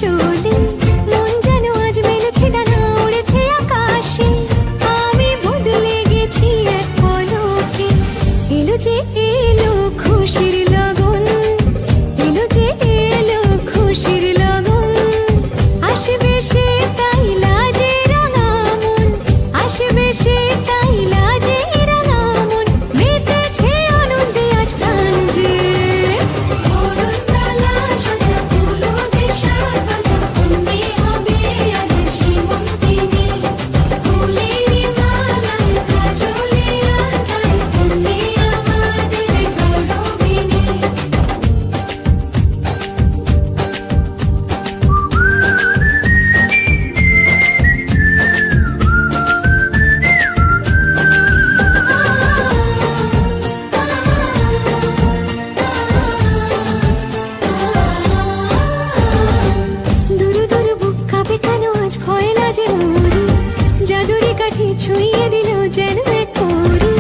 চলে মন যেন আজ মেলেছে ডানা উড়েছে আকাশে আমি বদলে গেছি এক পলকে এলো যে এলো খুশির লগন এলো যে এলো খুশির লগন আসবে সে তাই লাজে রাঙা মন আসবে সে তাই লাজে রাঙা মন মেতেছে আনন্দে আজ প্রাণ যে ছুঁয়ে দিল যেন এক পরি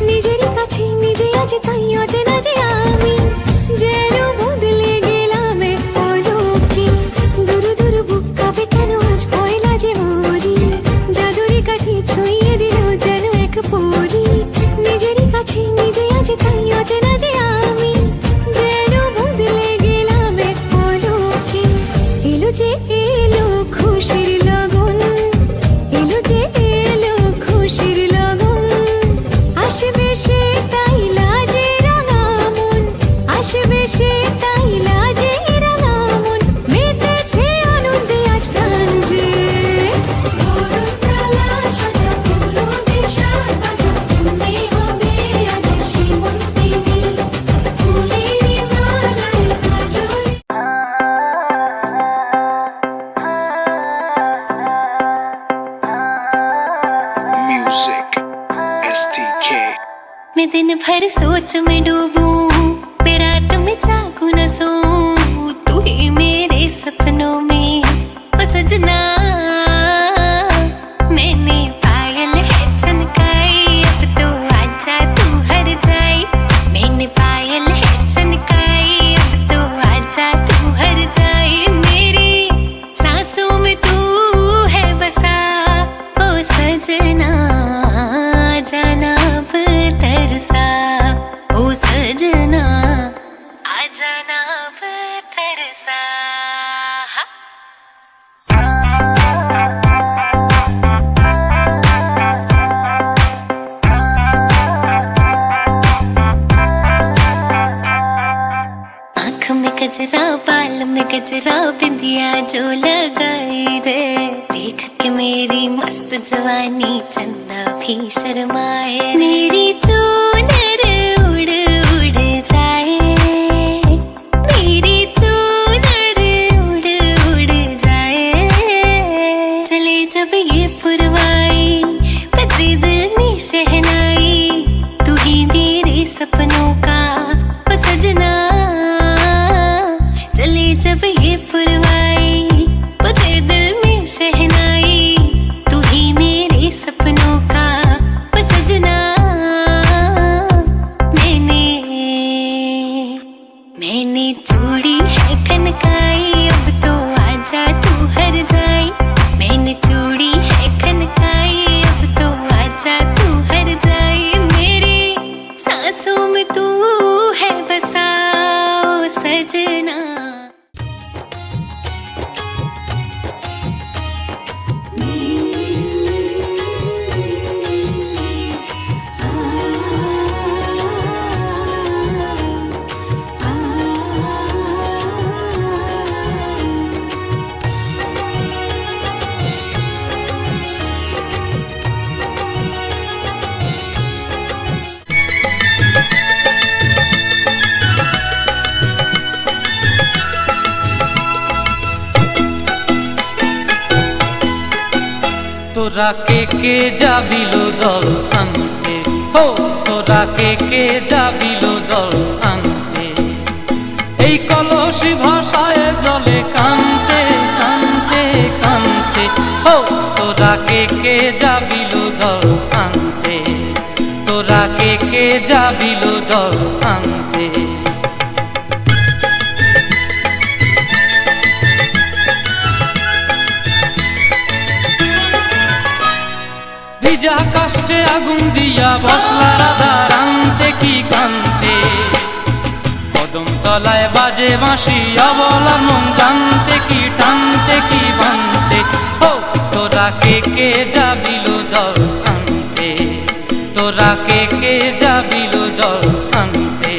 নিজেরই কাছে নিজে আছে তাই অচেনা যে আমি যেন বদলে গেলাম এক পলকে দূর দূর বুক কাঁপে কেন আজ ভয় লাগে মরি জাদুরি কাঠি ছুঁয়ে দিল যেন এক পরি নিজেরই কাছে নিজে আছে তাই অচেনা যে আমি যেন বদলে গেলাম এক পলকে এলো যে এলো খুশির লগন এলো যে খুশির লগন আসবে সে তাই লাজে রাঙা মন আসবে সে তাই লাজে রাঙা মন মেতেছে আনন্দে আজ প্রাণ যে मैं दिन भर सोच में डूबूं मैं रात में जागूं न सोऊं तू ही मेरे सपनों में ओ सजना मैंने पायल है चनकाई अब तो आजा तू हर जाए मैंने पायल है चनकाई अब तो आजा तू हर जाए मेरी सांसों में तू है बसा ओ सजना जाना तरसा ओ सजना आ जाना तरसा आँख में गजरा बाल में गजरा बिंदिया जो लगाई रे देख के मेरी मस्त जवानी चंदा भी शर्माए मेरी चूनर उड़ उड़ जाए मेरी चूनर उड़ उड़ जाए चले जब ये पुरवाई बजे दिल में शहनाई तू ही मेरे सपनों का ओ सजना चले जब ये पुरवाई बजे दिल में शहनाई तू ही मेरे सपनों का ओ सजना मैंने चूड़ी है खनकाई अब तो आजा तू हर जाए मैंने चूड़ी है खनकाई अब तो आजा तू हर जाए मेरी सांसों में तू है बसा ओ सजना তোরা কে যাবিল জল আনতে হো তোরা কে যাবিল জল আনতে এই কলসি ভাষায় জলে কানতে কানতে কানতে হো তোরা কে যাবিল জল আনতে তোরা কে যাবিল জল আনতে ভিজা কাষ্টে আগুন দিয়া বসলা রাধা রান্তে কি কান্তে, কদম তলায় বাজে বাঁশি অবলা মন জানতে কি টানতে কি বানতে। ও তোরা কে কে যাবিল জল আনতে, তোরা কে কে যাবিল জল আনতে।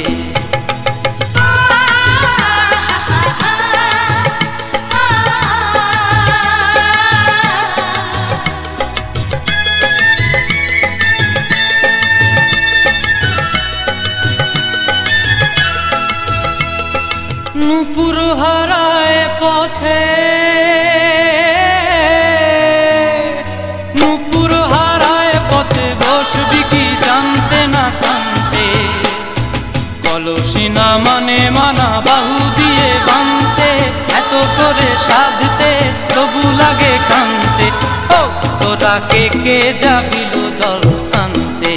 নূপুর হারায় পথে, নূপুর হারায় পথে বসবি কি জানতে না কানতে, কলসি না মানে মানা বাহু দিয়ে বানতে, এত করে সাধতে তবু লাগে কানতে। ও তোরা কে কে যাবিল জল আনতে,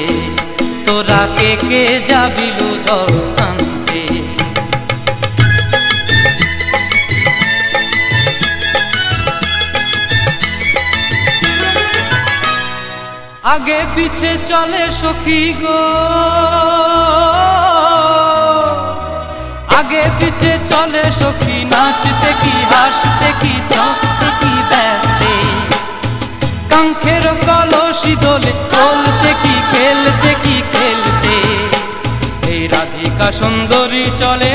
তোরা কে কে যাবিল জল আনতে। আগে পিছে চলে সখী গো, আগে পিছে চলে সখী, নাচতে কি হাসতে কি দশতে কি ব্যস্তে, কাঙ্ক্ষের কলসি দোলে বলতে কি খেলতে কি খেলতে। এই রাধিকা সুন্দরী চলে,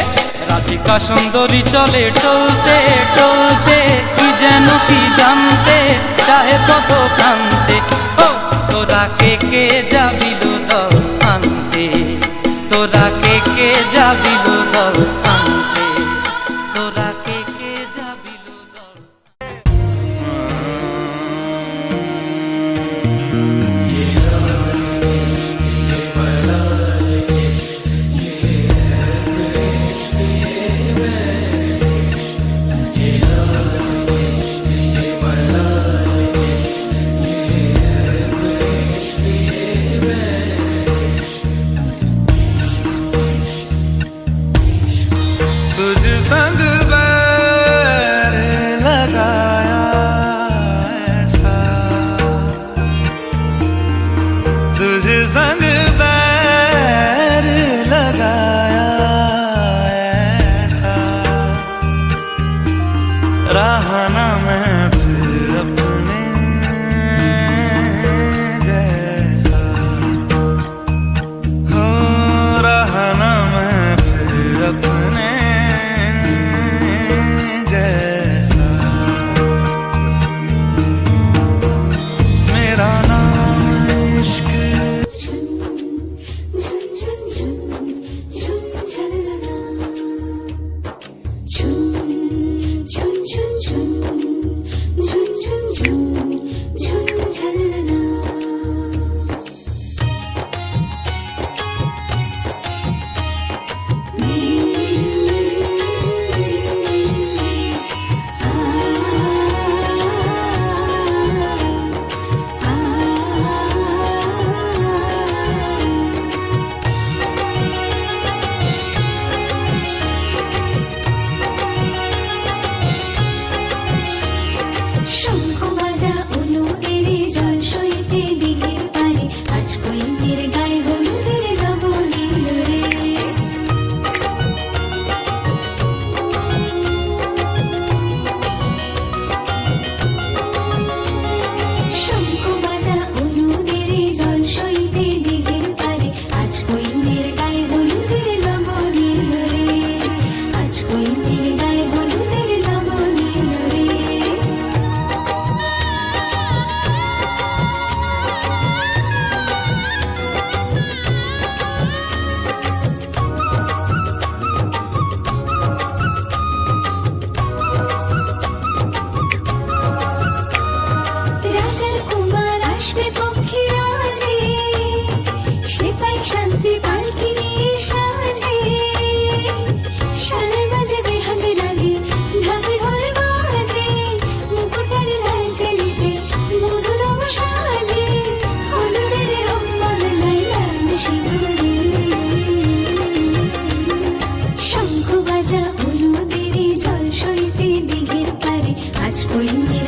রাধিকা সুন্দরী চলে টলতে টলতে, কি যেন কি জানতে চাহে পথ কান্তে। ও তোরা কে কে যাবিল জল আনতে, তোরা কে কে যাবিল জল আনতে, তোরা কে কে যাবিল জল। तुझ संग बैर लगाया ऐसा, तुझ संग बैर लगाया ऐसा, रहा ना मैं फिर अपने जैसा, हो रहा ना मैं फिर अपने जैसा। मेरा नाम इश्क झुन झुन झुन झुन झुन झलना, झुन झुन झुन झुन झुन झुन झुन झुन झलना। শঙ্খ বাজা অনুদের জল সইতে দিঘির পারে, আজ কইনের গায়ে হলুদের লবণীল রে। শঙ্খ বাজা অনুদের জল সইতে দিঘির পারে, আজ কইনের গায়ে হলুদের লবণীল রে, আজ কইনের গায়ে হলুদের লবণীল রে। রাজার কুমার আসবে পক্ষী রাজে, সে পাই শান্তি পালকি নিয়ে সাজে, সারে বাজে বেহাতে লাগে ঢাক ঢোল বাজে, মুকুটের লাল চেলিতে মধুর সাজে, হলুদের রং বদলায় লাল সিঁদুরে। শঙ্খ বাজা হলুদের জল সইতে দিঘির পারে, আজ কইনে